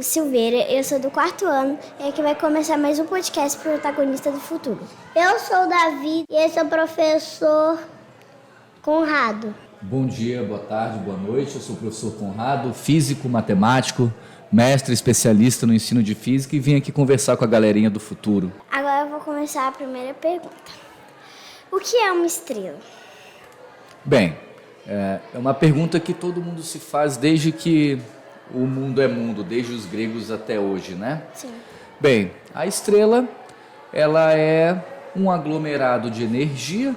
Silveira, eu sou do 4º ano e aqui vai começar mais um podcast Protagonista do Futuro. Eu sou o Davi e esse é o professor Conrado. Bom dia, boa tarde, boa noite. Eu sou o professor Conrado, físico, matemático, mestre especialista no ensino de física e vim aqui conversar com a galerinha do futuro. Agora eu vou começar a primeira pergunta. O que é uma estrela? Bem, é uma pergunta que todo mundo se faz desde que o mundo é mundo, desde os gregos até hoje, né? Sim. Bem, a estrela, ela é um aglomerado de energia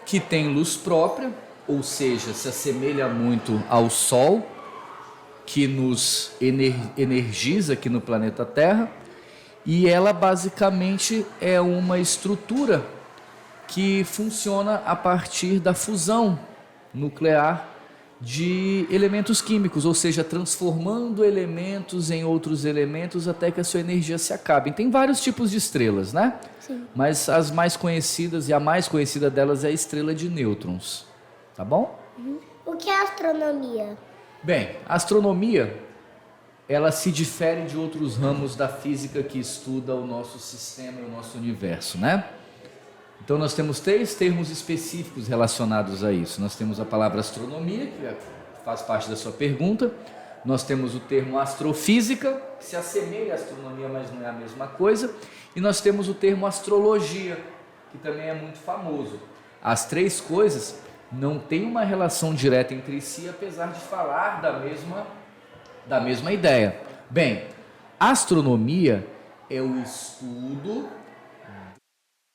que tem luz própria, ou seja, se assemelha muito ao Sol, que nos energiza aqui no planeta Terra, e ela basicamente é uma estrutura que funciona a partir da fusão nuclear de elementos químicos, ou seja, transformando elementos em outros elementos até que a sua energia se acabe. Tem vários tipos de estrelas, né? Sim. Mas as mais conhecidas, e a mais conhecida delas é a estrela de nêutrons. Tá bom? O que é astronomia? Bem, a astronomia, ela se difere de outros ramos da física que estuda o nosso sistema e o nosso universo, né? Então nós temos 3 termos específicos relacionados a isso. Nós temos a palavra astronomia, que faz parte da sua pergunta. Nós temos o termo astrofísica, que se assemelha à astronomia, mas não é a mesma coisa. E nós temos o termo astrologia, que também é muito famoso. As 3 coisas não têm uma relação direta entre si, apesar de falar da mesma ideia. Bem, astronomia é o estudo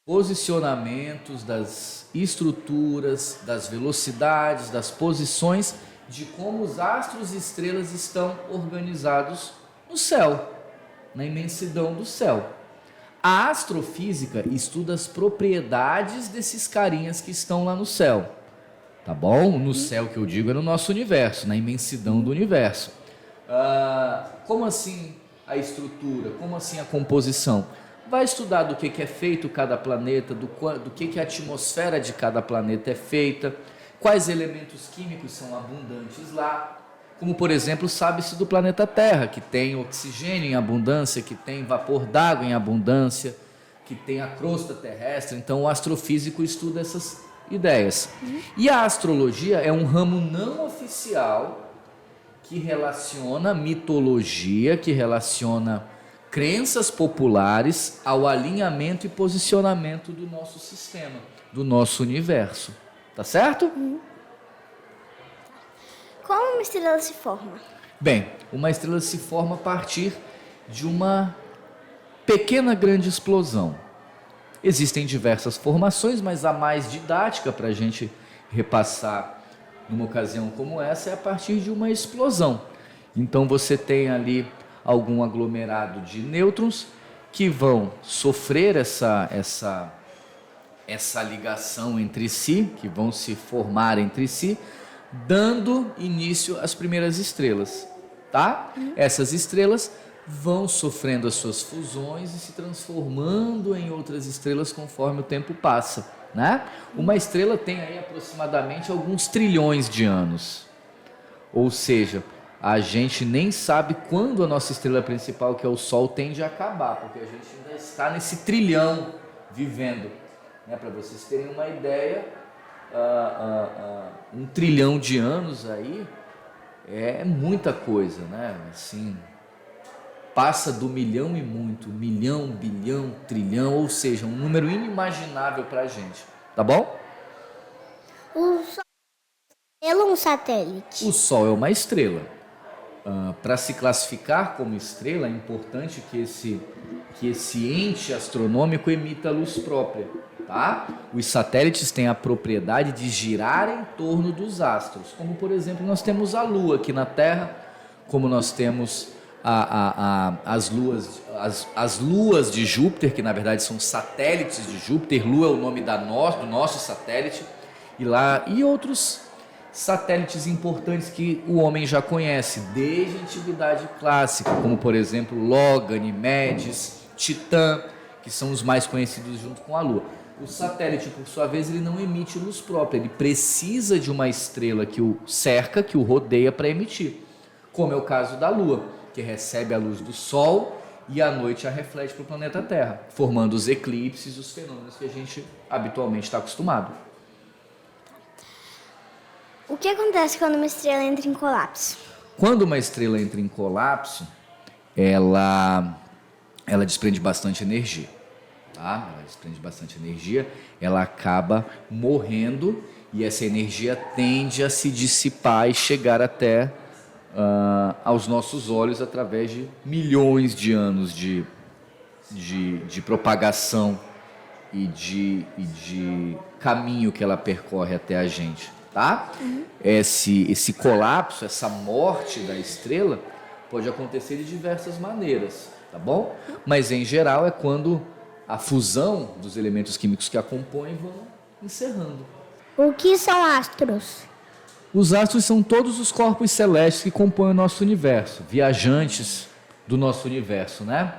posicionamentos das estruturas, das velocidades, das posições, de como os astros e estrelas estão organizados no céu, na imensidão do céu. A astrofísica estuda as propriedades desses carinhas que estão lá no céu, tá bom? No céu que eu digo é no nosso universo, na imensidão do universo. Como assim a estrutura? Como assim a composição? Vai estudar do que é feito cada planeta, do que a atmosfera de cada planeta é feita, quais elementos químicos são abundantes lá, como por exemplo sabe-se do planeta Terra, que tem oxigênio em abundância, que tem vapor d'água em abundância, que tem a crosta terrestre. Então o astrofísico estuda essas ideias. E a astrologia é um ramo não oficial que relaciona mitologia, que relaciona crenças populares ao alinhamento e posicionamento do nosso sistema, do nosso universo. Tá certo? Como uma estrela se forma? Bem, uma estrela se forma a partir de uma pequena grande explosão. Existem diversas formações, mas a mais didática para a gente repassar numa ocasião como essa é a partir de uma explosão. Então você tem ali algum aglomerado de nêutrons que vão sofrer essa ligação entre si, que vão se formar entre si, dando início às primeiras estrelas, tá? Essas estrelas vão sofrendo as suas fusões e se transformando em outras estrelas conforme o tempo passa, né? Uma estrela tem aí aproximadamente alguns trilhões de anos, ou seja, a gente nem sabe quando a nossa estrela principal, que é o Sol, tende a acabar, porque a gente ainda está nesse trilhão vivendo. Né? Para vocês terem uma ideia, 1 trilhão de anos aí é muita coisa, né? Assim, passa do milhão e muito, milhão, bilhão, trilhão, ou seja, um número inimaginável para a gente. Tá bom? O Sol é um satélite. O Sol é uma estrela. Para se classificar como estrela, é importante que esse ente astronômico emita luz própria, tá? Os satélites têm a propriedade de girar em torno dos astros, como por exemplo nós temos a Lua aqui na Terra, como nós temos as luas de Júpiter, que na verdade são satélites de Júpiter. Lua é o nome do nosso satélite, e outros satélites importantes que o homem já conhece desde a antiguidade clássica, como por exemplo Logan, Medes, Titã, que são os mais conhecidos junto com a Lua. O satélite, por sua vez, ele não emite luz própria, ele precisa de uma estrela que o cerca, que o rodeia para emitir. como é o caso da Lua, que recebe a luz do Sol e à noite a reflete para o planeta Terra, formando os eclipses, os fenômenos que a gente habitualmente está acostumado. O que acontece quando uma estrela entra em colapso? Quando uma estrela entra em colapso, ela desprende bastante energia, tá? Ela desprende bastante energia, ela acaba morrendo e essa energia tende a se dissipar e chegar até aos nossos olhos através de milhões de anos de propagação e de caminho que ela percorre até a gente, tá? Esse colapso, essa morte da estrela pode acontecer de diversas maneiras, tá bom? Mas em geral é quando a fusão dos elementos químicos que a compõem vão encerrando. O que são astros? Os astros são todos os corpos celestes que compõem o nosso universo, viajantes do nosso universo, né?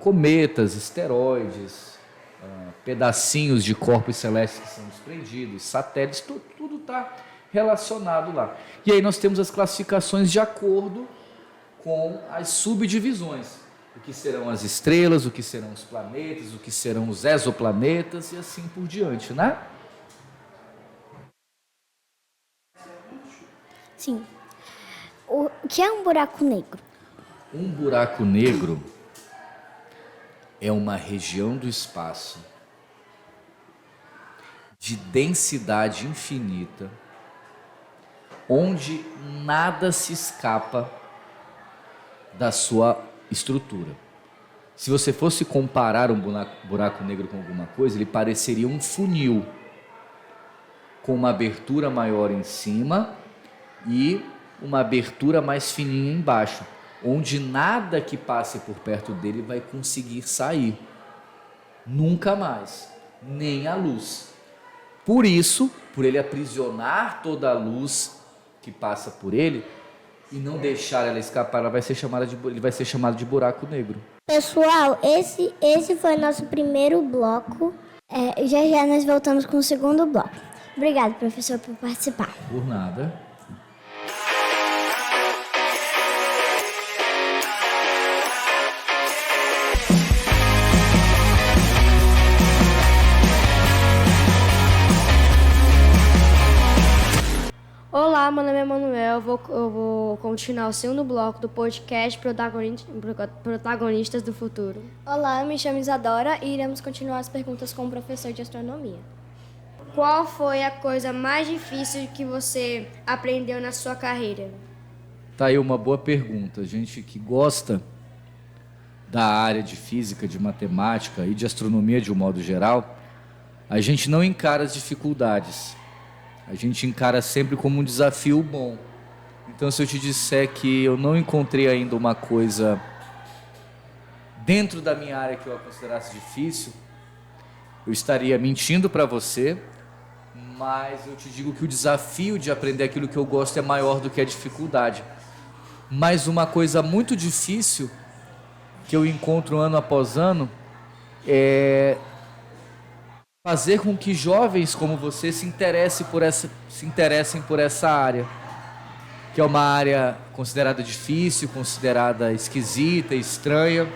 Cometas, asteroides, pedacinhos de corpos celestes que são desprendidos, satélites, tudo está relacionado lá. E aí nós temos as classificações de acordo com as subdivisões. O que serão as estrelas, o que serão os planetas, o que serão os exoplanetas e assim por diante, né? Sim. O que é um buraco negro? Um buraco negro é uma região do espaço de densidade infinita, onde nada se escapa da sua estrutura. Se você fosse comparar um buraco negro com alguma coisa, ele pareceria um funil, com uma abertura maior em cima e uma abertura mais fininha embaixo, onde nada que passe por perto dele vai conseguir sair. Nunca mais, nem a luz. Por isso, por ele aprisionar toda a luz que passa por ele e não deixar ela escapar, ele vai ser chamado de buraco negro. Pessoal, esse foi nosso primeiro bloco. Já já nós voltamos com o segundo bloco. Obrigado, professor, por participar. Por nada. Olá, meu nome é Manuel, eu vou continuar o segundo bloco do podcast Protagonistas do Futuro. Olá, eu me chamo Isadora e iremos continuar as perguntas com o professor de astronomia. Qual foi a coisa mais difícil que você aprendeu na sua carreira? Tá aí uma boa pergunta. A gente que gosta da área de física, de matemática e de astronomia de um modo geral, a gente não encara as dificuldades. A gente encara sempre como um desafio bom. Então, se eu te disser que eu não encontrei ainda uma coisa dentro da minha área que eu a considerasse difícil, eu estaria mentindo para você, mas eu te digo que o desafio de aprender aquilo que eu gosto é maior do que a dificuldade. Mas uma coisa muito difícil que eu encontro ano após ano é fazer com que jovens como você se interessem por essa área, que é uma área considerada difícil, considerada esquisita, estranha,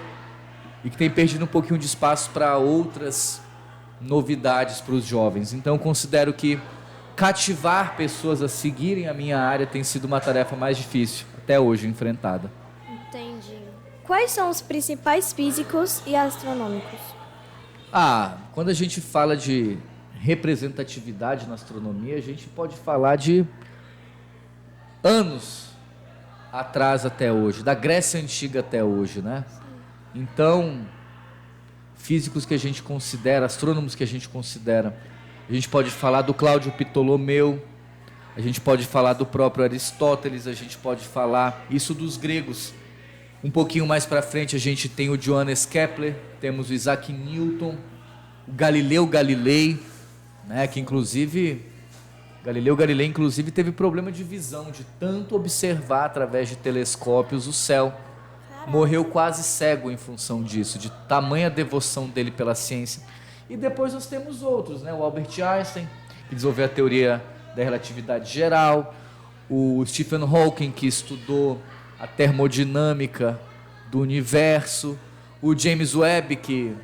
e que tem perdido um pouquinho de espaço para outras novidades para os jovens. Então, considero que cativar pessoas a seguirem a minha área tem sido uma tarefa mais difícil, até hoje, enfrentada. Entendi. Quais são os principais físicos e astronômicos? Quando a gente fala de representatividade na astronomia, a gente pode falar de anos atrás até hoje, da Grécia Antiga até hoje, né? Então, físicos que a gente considera, astrônomos que a gente considera, a gente pode falar do Cláudio Ptolomeu, a gente pode falar do próprio Aristóteles, a gente pode falar isso dos gregos. Um pouquinho mais para frente a gente tem o Johannes Kepler, temos o Isaac Newton, o Galileu Galilei, né, que Galileu Galilei inclusive teve problema de visão, de tanto observar através de telescópios o céu. Morreu quase cego em função disso, de tamanha devoção dele pela ciência. E depois nós temos outros, né, o Albert Einstein, que desenvolveu a teoria da relatividade geral, o Stephen Hawking, que estudou a termodinâmica do universo, o James Webb, que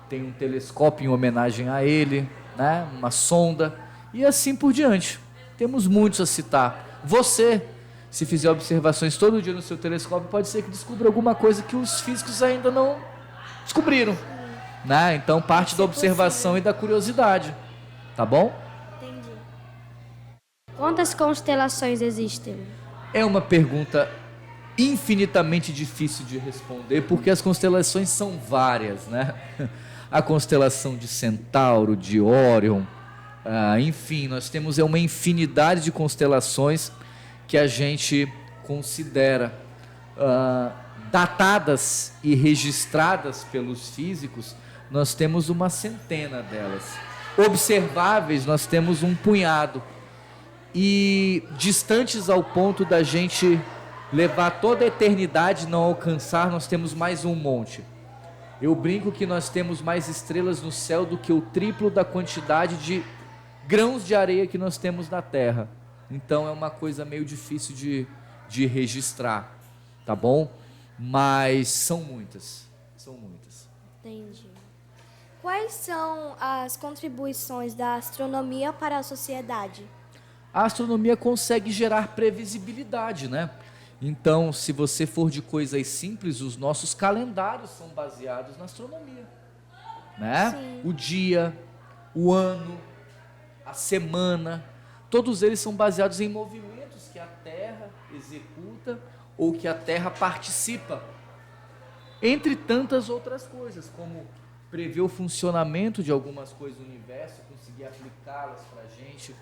tem um telescópio em homenagem a ele, né? Uma sonda, e assim por diante. Temos muitos a citar. Você, se fizer observações todo dia no seu telescópio, pode ser que descubra alguma coisa que os físicos ainda não descobriram, né? Então, parte da observação e da curiosidade, tá bom? Entendi. Quantas constelações existem? É uma pergunta infinitamente difícil de responder, porque as constelações são várias, né? A constelação de Centauro, de Órion, enfim, nós temos uma infinidade de constelações que a gente considera datadas e registradas pelos físicos. Nós temos uma centena delas. Observáveis, nós temos um punhado. E distantes ao ponto da gente levar toda a eternidade e não alcançar, nós temos mais um monte. Eu brinco que nós temos mais estrelas no céu do que o triplo da quantidade de grãos de areia que nós temos na Terra. Então é uma coisa meio difícil de registrar, tá bom? Mas são muitas, são muitas. Entendi. Quais são as contribuições da astronomia para a sociedade? A astronomia consegue gerar previsibilidade, né? Então, se você for de coisas simples, os nossos calendários são baseados na astronomia, né? Sim. O dia, o ano, a semana, todos eles são baseados em movimentos que a Terra executa ou que a Terra participa, entre tantas outras coisas, como prever o funcionamento de algumas coisas do universo, conseguir aplicá-las para a gente,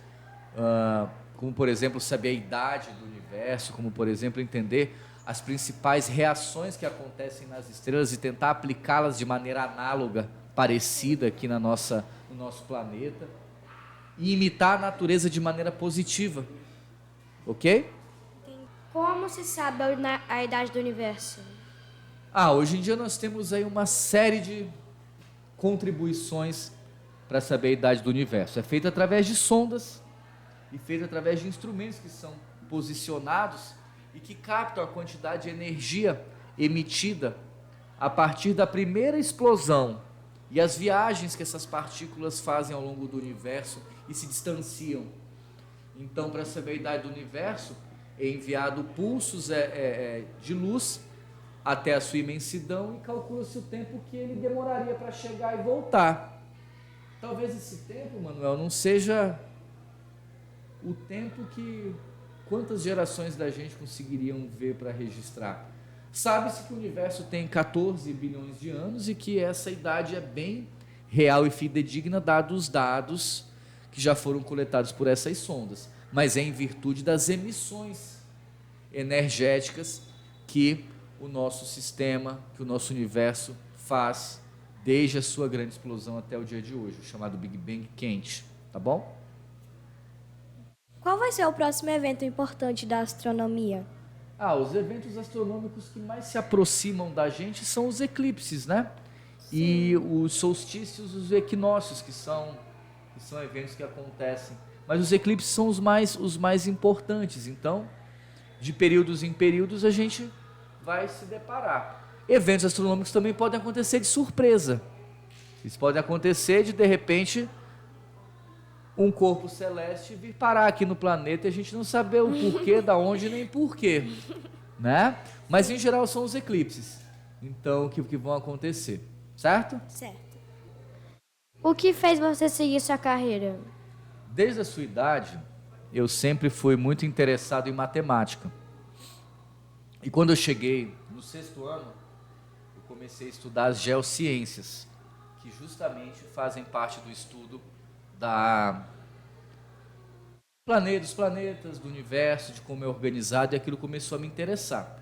como, por exemplo, saber a idade do universo, como, por exemplo, entender as principais reações que acontecem nas estrelas e tentar aplicá-las de maneira análoga, parecida aqui no nosso planeta, e imitar a natureza de maneira positiva, ok? Como se sabe a idade do universo? Hoje em dia nós temos aí uma série de contribuições para saber a idade do universo. É feito através de sondas, e feito através de instrumentos que são posicionados e que captam a quantidade de energia emitida a partir da primeira explosão e as viagens que essas partículas fazem ao longo do universo e se distanciam. Então, para saber a idade do universo, é enviado pulsos de luz até a sua imensidão e calcula-se o tempo que ele demoraria para chegar e voltar. Talvez esse tempo, Manuel, não seja o tempo que quantas gerações da gente conseguiriam ver para registrar. Sabe-se que o universo tem 14 bilhões de anos e que essa idade é bem real e fidedigna, dados os dados que já foram coletados por essas sondas, mas é em virtude das emissões energéticas que o nosso sistema, que o nosso universo faz desde a sua grande explosão até o dia de hoje, o chamado Big Bang quente, tá bom? Qual vai ser o próximo evento importante da astronomia? Os eventos astronômicos que mais se aproximam da gente são os eclipses, né? Sim. E os solstícios, os equinócios, que são eventos que acontecem. Mas os eclipses são os mais importantes. Então, de períodos em períodos, a gente vai se deparar. Eventos astronômicos também podem acontecer de surpresa. Eles podem acontecer de repente, um corpo celeste vir parar aqui no planeta e a gente não saber o porquê, da onde nem porquê, né? Mas em geral são os eclipses, então que vão acontecer, certo? Certo. O que fez você seguir sua carreira? Desde a sua idade, eu sempre fui muito interessado em matemática. E quando eu cheguei no 6º ano, eu comecei a estudar as geociências, que justamente fazem parte do estudo dos planetas, do universo, de como é organizado, e aquilo começou a me interessar.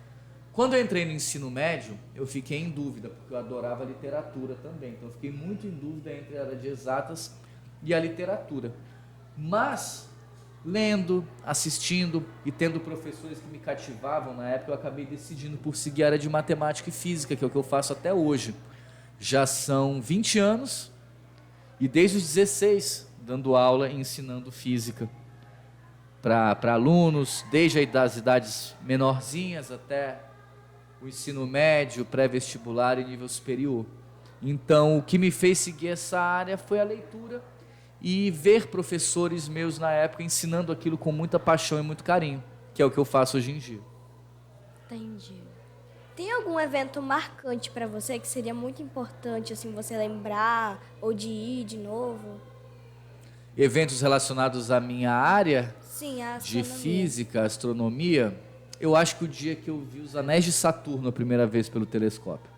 Quando eu entrei no ensino médio, eu fiquei em dúvida, porque eu adorava literatura também, então eu fiquei muito em dúvida entre a área de exatas e a literatura. Mas, lendo, assistindo e tendo professores que me cativavam na época, eu acabei decidindo por seguir a área de matemática e física, que é o que eu faço até hoje. Já são 20 anos e desde os 16 dando aula e ensinando física. para alunos, desde as idades menorzinhas até o ensino médio, pré-vestibular e nível superior. Então, o que me fez seguir essa área foi a leitura e ver professores meus na época ensinando aquilo com muita paixão e muito carinho, que é o que eu faço hoje em dia. Entendi. Tem algum evento marcante para você que seria muito importante assim você lembrar ou de ir de novo? Eventos relacionados à minha área Sim, a de astronomia. física, astronomia, eu acho que o dia que eu vi os anéis de Saturno a primeira vez pelo telescópio.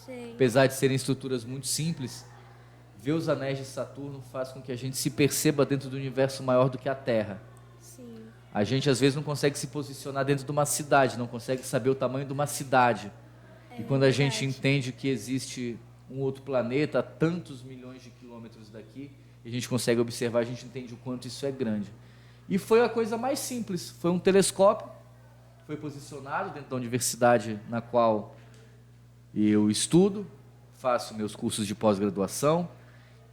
Sei. Apesar de serem estruturas muito simples, ver os anéis de Saturno faz com que a gente se perceba dentro do universo maior do que a Terra. Sim. A gente às vezes não consegue se posicionar dentro de uma cidade, não consegue saber o tamanho de uma cidade. E quando a gente entende que existe um outro planeta a tantos milhões de quilômetros daqui, e a gente consegue observar, a gente entende o quanto isso é grande. E foi a coisa mais simples, foi um telescópio, foi posicionado dentro da universidade na qual eu estudo, faço meus cursos de pós-graduação,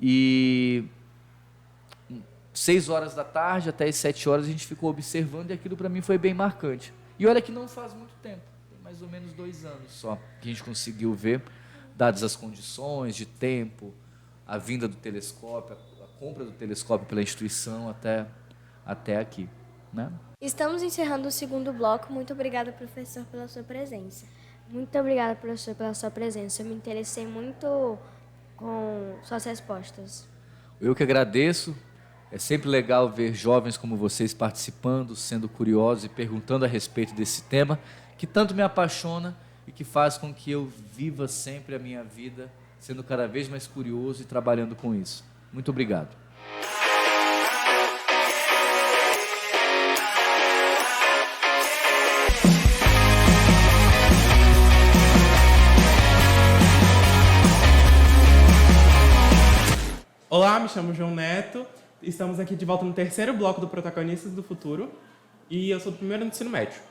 e 6 horas da tarde até as 7 horas a gente ficou observando, e aquilo para mim foi bem marcante. E olha que não faz muito tempo, tem mais ou menos 2 anos só que a gente conseguiu ver, dadas as condições de tempo, a vinda do telescópio, a compra do telescópio pela instituição até aqui, né? Estamos encerrando o segundo bloco. Muito obrigada, professor, pela sua presença. Muito obrigada, professor, pela sua presença. Eu me interessei muito com suas respostas. Eu que agradeço. É sempre legal ver jovens como vocês participando, sendo curiosos e perguntando a respeito desse tema que tanto me apaixona e que faz com que eu viva sempre a minha vida sendo cada vez mais curioso e trabalhando com isso. Muito obrigado. Olá, me chamo João Neto. Estamos aqui de volta no terceiro bloco do Protagonistas do Futuro e eu sou do primeiro ano do ensino médio.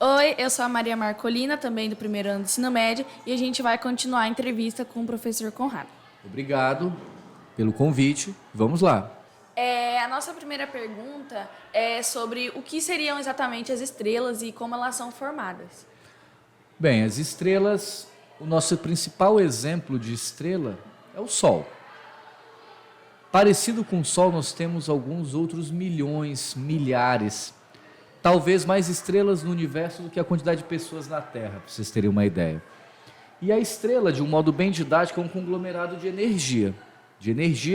Oi, eu sou a Maria Marcolina, também do primeiro ano do ensino médio, e a gente vai continuar a entrevista com o professor Conrado. Obrigado pelo convite. Vamos lá. A nossa primeira pergunta é sobre o que seriam exatamente as estrelas e como elas são formadas. Bem, as estrelas, o nosso principal exemplo de estrela é o Sol. Parecido com o Sol, nós temos alguns outros milhões, milhares, talvez mais estrelas no universo do que a quantidade de pessoas na Terra, para vocês terem uma ideia. E a estrela, de um modo bem didático, é um conglomerado de energia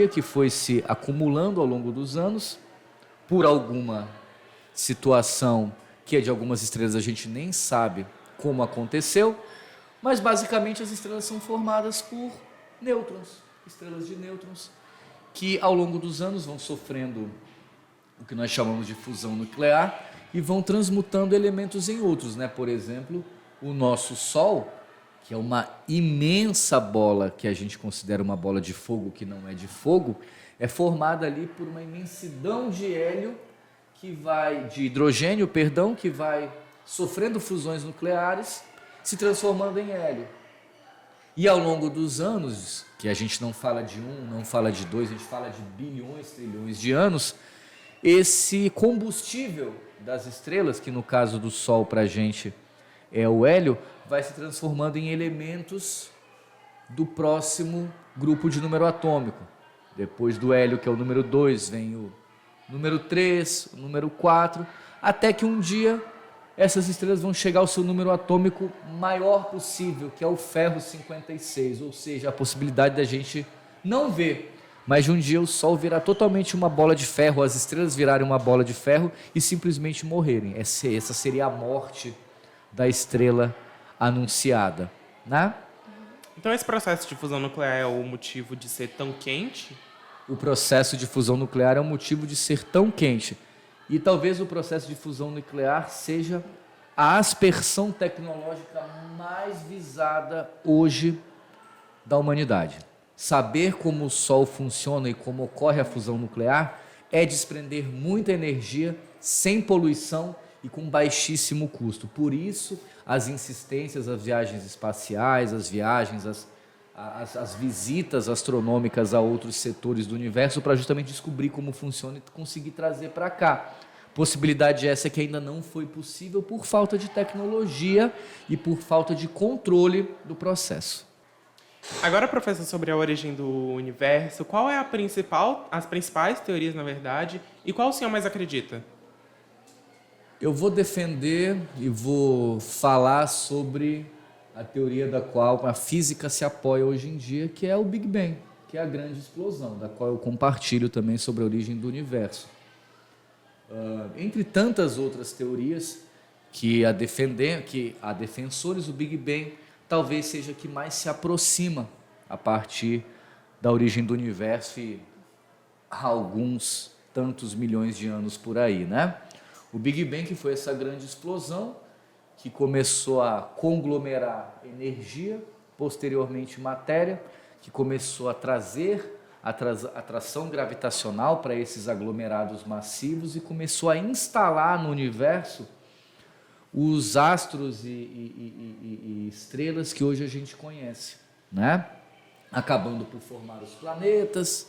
que foi se acumulando ao longo dos anos, por alguma situação que é de algumas estrelas a gente nem sabe como aconteceu, mas basicamente as estrelas são formadas por nêutrons, estrelas de nêutrons, que ao longo dos anos vão sofrendo o que nós chamamos de fusão nuclear e vão transmutando elementos em outros, né? Por exemplo, o nosso Sol, que é uma imensa bola que a gente considera uma bola de fogo que não é de fogo, é formada ali por uma imensidão de hidrogênio, que vai sofrendo fusões nucleares, se transformando em hélio. E ao longo dos anos, que a gente não fala de 1, não fala de 2, a gente fala de bilhões, trilhões de anos, esse combustível das estrelas, que no caso do Sol para a gente é o hélio, vai se transformando em elementos do próximo grupo de número atômico. Depois do hélio, que é o número 2, vem o número 3, o número 4, até que um dia essas estrelas vão chegar ao seu número atômico maior possível, que é o ferro 56, ou seja, a possibilidade da gente não ver, mas de um dia o Sol virar totalmente uma bola de ferro, as estrelas virarem uma bola de ferro e simplesmente morrerem. Essa seria a morte da estrela anunciada, né? Então esse processo de fusão nuclear é o motivo de ser tão quente? O processo de fusão nuclear é o motivo de ser tão quente. E talvez o processo de fusão nuclear seja a aspersão tecnológica mais visada hoje da humanidade. Saber como o Sol funciona e como ocorre a fusão nuclear é desprender muita energia sem poluição e com baixíssimo custo. Por isso, as insistências às viagens espaciais, as viagens, as visitas astronômicas a outros setores do universo para justamente descobrir como funciona e conseguir trazer para cá. Possibilidade essa que ainda não foi possível por falta de tecnologia e por falta de controle do processo. Agora, professor, sobre a origem do universo, qual é as principais teorias, na verdade, e qual o senhor mais acredita? Eu vou defender e vou falar sobre a teoria da qual a física se apoia hoje em dia, que é o Big Bang, que é a grande explosão, da qual eu compartilho também sobre a origem do universo. Entre tantas outras teorias que há defensores, o Big Bang talvez seja a que mais se aproxima a partir da origem do universo e há alguns tantos milhões de anos por aí, né? O Big Bang que foi essa grande explosão que começou a conglomerar energia, posteriormente matéria, que começou a trazer atração gravitacional para esses aglomerados massivos e começou a instalar no universo os astros e estrelas que hoje a gente conhece, né? Acabando por formar os planetas,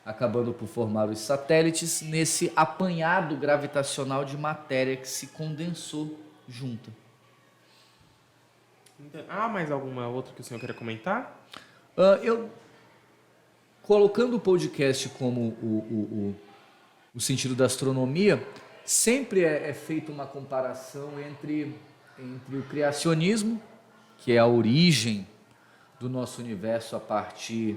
acabando por formar os satélites, nesse apanhado gravitacional de matéria que se condensou junta. Mais alguma outra que o senhor queira comentar? Eu, colocando o podcast como o sentido da astronomia, sempre é feita uma comparação entre o criacionismo, que é a origem do nosso universo a partir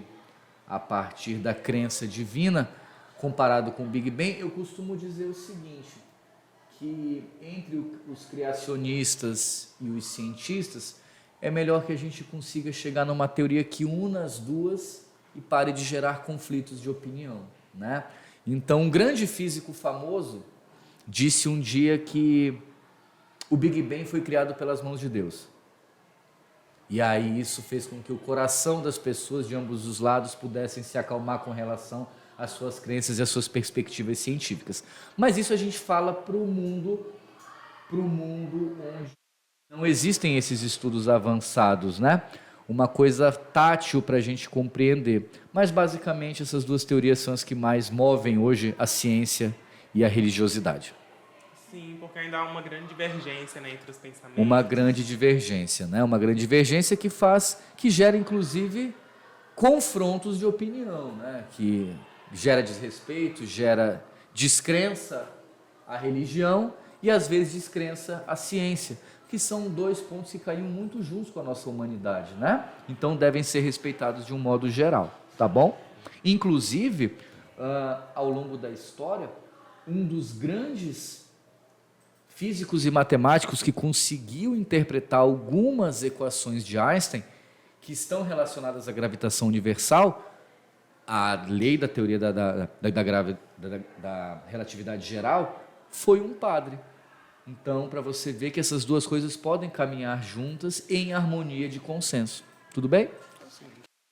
da crença divina, comparado com o Big Bang. Eu costumo dizer o seguinte, que entre os criacionistas e os cientistas, é melhor que a gente consiga chegar numa teoria que una as duas e pare de gerar conflitos de opinião, né? Então, um grande físico famoso disse um dia que o Big Bang foi criado pelas mãos de Deus. E aí isso fez com que o coração das pessoas de ambos os lados pudessem se acalmar com relação às suas crenças e às suas perspectivas científicas. Mas isso a gente fala para o mundo onde não existem esses estudos avançados, né? Uma coisa tátil para a gente compreender. Mas, basicamente, essas duas teorias são as que mais movem hoje a ciência e a religiosidade. Sim, porque ainda há uma grande divergência, né, entre os pensamentos. Uma grande divergência, né? Uma grande divergência que gera, inclusive, confrontos de opinião, né? Que gera desrespeito, gera descrença à religião e, às vezes, descrença à ciência, que são dois pontos que caíram muito juntos com a nossa humanidade, né? Então devem ser respeitados de um modo geral, tá bom? Inclusive, ao longo da história, um dos grandes físicos e matemáticos que conseguiu interpretar algumas equações de Einstein que estão relacionadas à gravitação universal, a lei da teoria da relatividade geral, foi um padre. Então, para você ver que essas duas coisas podem caminhar juntas em harmonia de consenso. Tudo bem?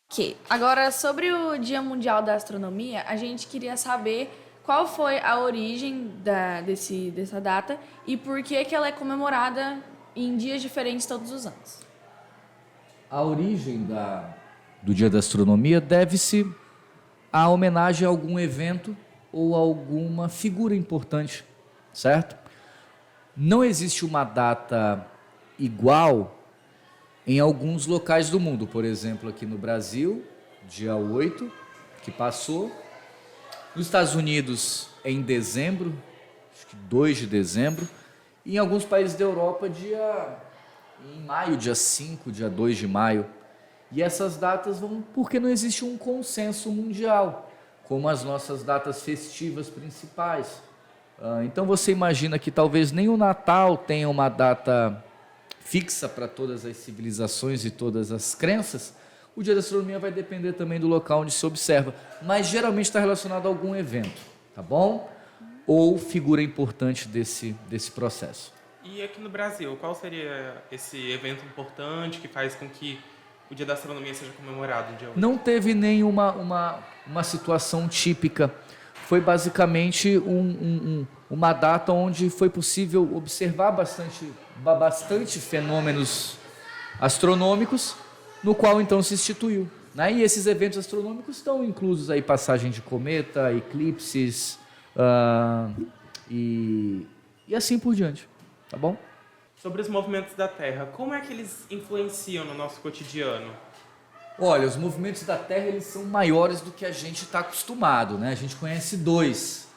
Ok. Agora, sobre o Dia Mundial da Astronomia, a gente queria saber qual foi a origem dessa data e por que ela é comemorada em dias diferentes todos os anos. A origem do Dia da Astronomia deve-se à homenagem a algum evento ou alguma figura importante, certo? Não existe uma data igual em alguns locais do mundo. Por exemplo, aqui no Brasil, dia 8, que passou. Nos Estados Unidos, em dezembro, acho que 2 de dezembro. E em alguns países da Europa, em maio, dia 5, dia 2 de maio. E essas datas vão porque não existe um consenso mundial, como as nossas datas festivas principais. Então você imagina que talvez nem o Natal tenha uma data fixa para todas as civilizações e todas as crenças. O Dia da Astronomia vai depender também do local onde se observa, mas geralmente está relacionado a algum evento, tá bom? Ou figura importante desse processo. E aqui no Brasil, qual seria esse evento importante que faz com que o Dia da Astronomia seja comemorado no dia 8? Não teve nenhuma uma situação típica. Foi basicamente uma data onde foi possível observar bastante fenômenos astronômicos, no qual então se instituiu, né? E esses eventos astronômicos estão inclusos aí passagem de cometa, eclipses, e assim por diante, tá bom? Sobre os movimentos da Terra, como é que eles influenciam no nosso cotidiano? Olha, os movimentos da Terra eles são maiores do que a gente está acostumado, né? A gente conhece 2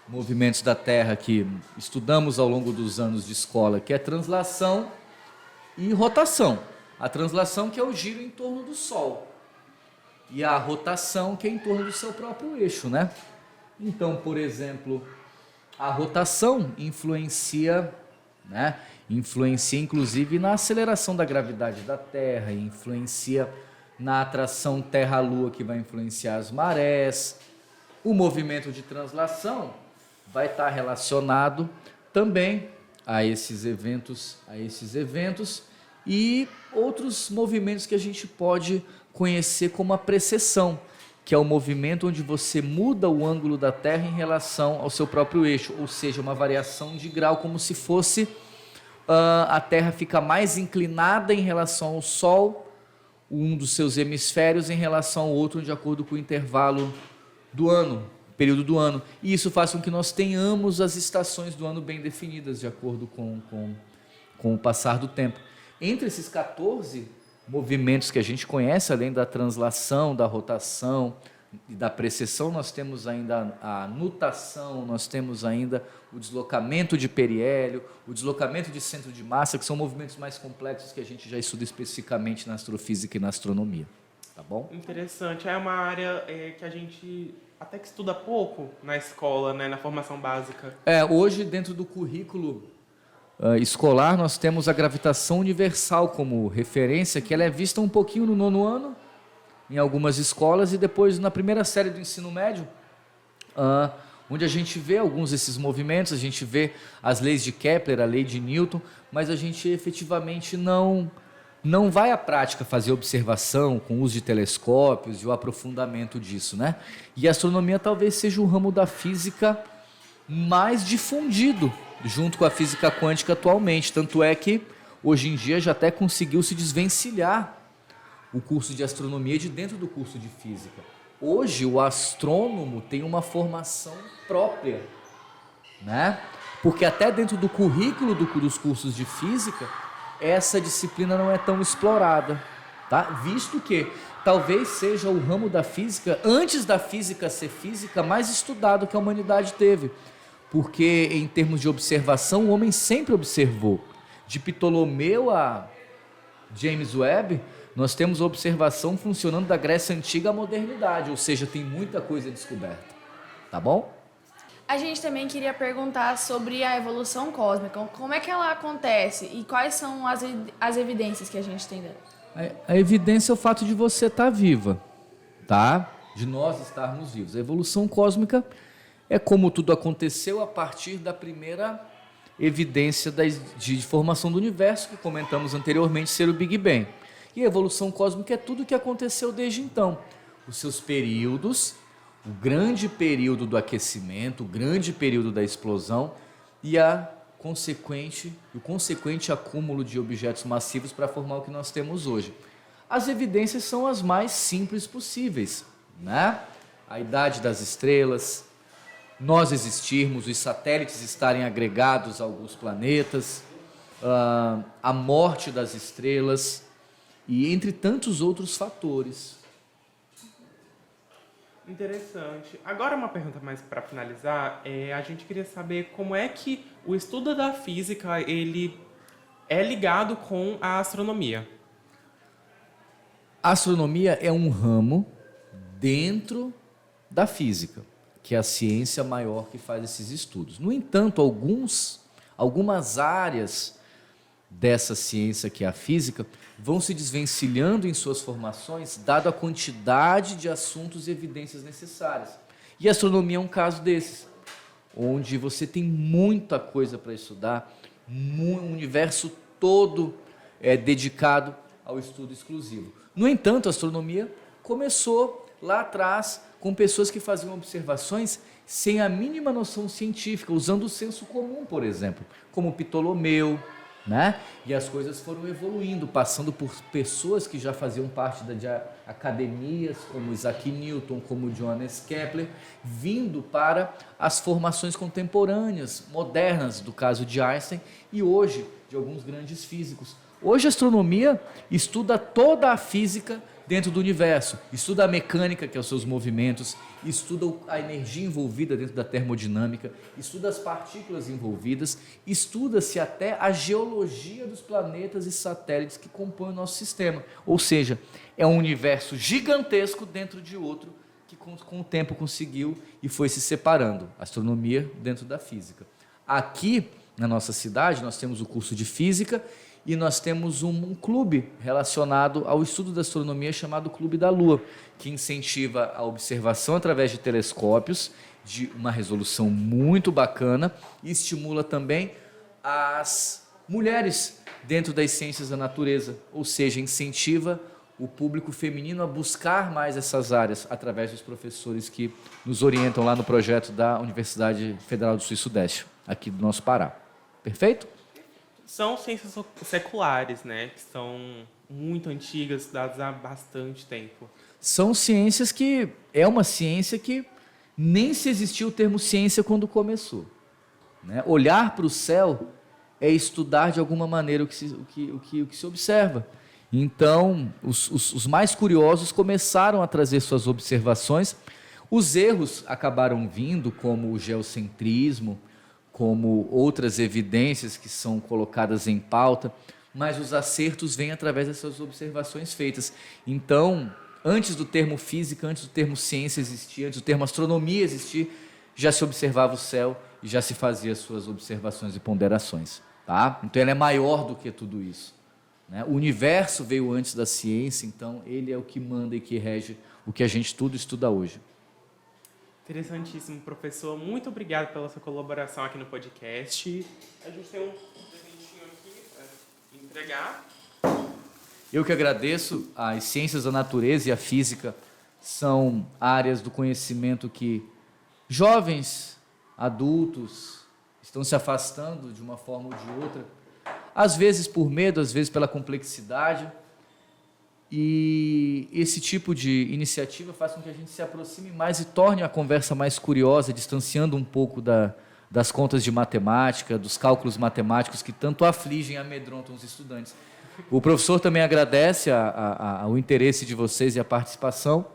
movimentos da Terra que estudamos ao longo dos anos de escola, que é translação e rotação. A translação, que é o giro em torno do Sol, e a rotação, que é em torno do seu próprio eixo, né? Então, por exemplo, a rotação influencia, né? Influencia inclusive na aceleração da gravidade da Terra, influencia na atração Terra-Lua, que vai influenciar as marés. O movimento de translação vai estar relacionado também a esses eventos e outros movimentos que a gente pode conhecer como a precessão, que é o movimento onde você muda o ângulo da Terra em relação ao seu próprio eixo, ou seja, uma variação de grau, como se fosse a Terra fica mais inclinada em relação ao Sol, um dos seus hemisférios em relação ao outro, de acordo com o intervalo do ano, período do ano. E isso faz com que nós tenhamos as estações do ano bem definidas, de acordo com o passar do tempo. Entre esses 14 movimentos que a gente conhece, além da translação, da rotação e da precessão, nós temos ainda a nutação, nós temos ainda o deslocamento de periélio, o deslocamento de centro de massa, que são movimentos mais complexos que a gente já estuda especificamente na astrofísica e na astronomia. Tá bom? Interessante. É uma área que a gente até que estuda pouco na escola, né, na formação básica. Hoje, dentro do currículo escolar, nós temos a gravitação universal como referência, que ela é vista um pouquinho no 9º ano, em algumas escolas, e depois na primeira série do ensino médio, onde a gente vê alguns desses movimentos, a gente vê as leis de Kepler, a lei de Newton, mas a gente efetivamente não vai à prática fazer observação com o uso de telescópios e o aprofundamento disso, né? E a astronomia talvez seja o ramo da física mais difundido, junto com a física quântica atualmente, tanto é que hoje em dia já até conseguiu se desvencilhar o curso de astronomia de dentro do curso de física. Hoje o astrônomo tem uma formação própria, né? Porque até dentro do currículo dos cursos de física, essa disciplina não é tão explorada, tá? Visto que talvez seja o ramo da física, antes da física ser física, mais estudado que a humanidade teve. Porque em termos de observação, o homem sempre observou. De Ptolomeu a James Webb, nós temos a observação funcionando da Grécia Antiga à modernidade, ou seja, tem muita coisa descoberta, tá bom? A gente também queria perguntar sobre a evolução cósmica, como é que ela acontece e quais são as evidências que a gente tem dela? A evidência é o fato de você estar viva, tá? De nós estarmos vivos. A evolução cósmica é como tudo aconteceu a partir da primeira evidência de formação do universo, que comentamos anteriormente ser o Big Bang. E a evolução cósmica é tudo o que aconteceu desde então. Os seus períodos, o grande período do aquecimento, o grande período da explosão e o consequente acúmulo de objetos massivos para formar o que nós temos hoje. As evidências são as mais simples possíveis, né? A idade das estrelas, nós existirmos, os satélites estarem agregados a alguns planetas, a morte das estrelas, e entre tantos outros fatores. Interessante. Agora uma pergunta mais para finalizar. A gente queria saber como é que o estudo da física ele é ligado com a astronomia. A astronomia é um ramo dentro da física, que é a ciência maior que faz esses estudos. No entanto, algumas áreas dessa ciência, que é a física, vão se desvencilhando em suas formações, dado a quantidade de assuntos e evidências necessárias. E a astronomia é um caso desses, onde você tem muita coisa para estudar, um universo todo dedicado ao estudo exclusivo. No entanto, a astronomia começou lá atrás com pessoas que faziam observações sem a mínima noção científica, usando o senso comum, por exemplo, como Ptolomeu, né? E as coisas foram evoluindo, passando por pessoas que já faziam parte de academias, como Isaac Newton, como Johannes Kepler, vindo para as formações contemporâneas, modernas, do caso de Einstein, e hoje, de alguns grandes físicos. Hoje a astronomia estuda toda a física dentro do universo, estuda a mecânica, que é os seus movimentos, estuda a energia envolvida dentro da termodinâmica, estuda as partículas envolvidas, estuda-se até a geologia dos planetas e satélites que compõem o nosso sistema. Ou seja, é um universo gigantesco dentro de outro que com o tempo conseguiu e foi se separando. Astronomia dentro da física. Aqui, na nossa cidade, nós temos o curso de física e nós temos um clube relacionado ao estudo da astronomia chamado Clube da Lua, que incentiva a observação através de telescópios de uma resolução muito bacana e estimula também as mulheres dentro das ciências da natureza, ou seja, incentiva o público feminino a buscar mais essas áreas através dos professores que nos orientam lá no projeto da Universidade Federal do Sul e Sudeste, aqui do nosso Pará. Perfeito? São ciências seculares, né? Que são muito antigas, estudadas há bastante tempo. São ciências que... É uma ciência que nem se existiu o termo ciência quando começou, né? Olhar para o céu é estudar de alguma maneira o que se observa. Então, os mais curiosos começaram a trazer suas observações. Os erros acabaram vindo, como o geocentrismo, como outras evidências que são colocadas em pauta, mas os acertos vêm através dessas observações feitas. Então, antes do termo física, antes do termo ciência existir, antes do termo astronomia existir, já se observava o céu e já se fazia as suas observações e ponderações. Tá? Então, ele é maior do que tudo isso, né? O universo veio antes da ciência, então ele é o que manda e que rege o que a gente tudo estuda hoje. Interessantíssimo, professor. Muito obrigado pela sua colaboração aqui no podcast. A gente tem um presentinho aqui para entregar. Eu que agradeço. As ciências da natureza e a física são áreas do conhecimento que jovens, adultos, estão se afastando de uma forma ou de outra, às vezes por medo, às vezes pela complexidade. E esse tipo de iniciativa faz com que a gente se aproxime mais e torne a conversa mais curiosa, distanciando um pouco das contas de matemática, dos cálculos matemáticos que tanto afligem e amedrontam os estudantes. O professor também agradece o interesse de vocês e a participação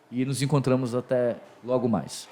e nos encontramos até logo mais.